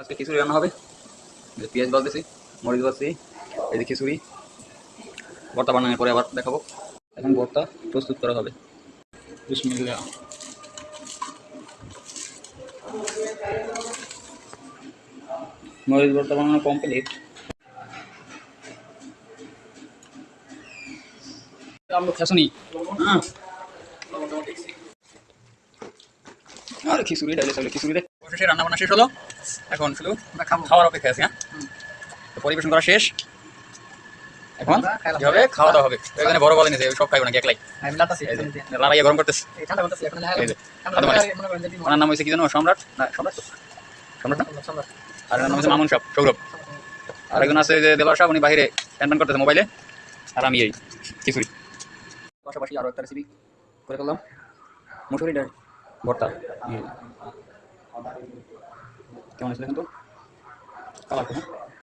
আজকে খিচুড়ি রান্না হবে। পেঁয়াজ বাজতেছি, মরিচ বাজছি, এই যে খিচুড়ি। ভর্তা বানানোর পরে আবার দেখাবো। এখন ভর্তা প্রস্তুত করা হবে। বিসমিল্লাহ। মরিচ ভর্তা বানানো কমপ্লিট। আমরা খেসুনি হ্যাঁ, আর খিচুড়ি ডাইলে চাইলে খিচুড়ি দেখ। অবশেষে রান্না বান্না শেষ হলো, এখন শুধু খাওয়ার অপেক্ষা আছে। হ্যাঁ, তো পরিবেশন করা শেষ, এখন কি হবে? খাওয়া দাওয়া হবে। এখানে বড় বলে নিছে সব খাইব নাকি একলাই? লাড়াইয়া গরম করতেছে। ওনার নাম হয়েছে কি জানো? সম্রাট না, সম্রাট তো সম্রাট না, আর নাম হচ্ছে মামুন সাহেব, সৌরভ। আর একজন আছে যে দেলোয়ার সাহেব, উনি বাইরে হ্যান্ড করতেছে মোবাইলে, আর আমি এই খিচুড়ি। পাশাপাশি আরও একটা রেসিপি করে ফেললাম, মুসুরি ডাল ভর্তা। কেমন আছে দেখুন তো, কালার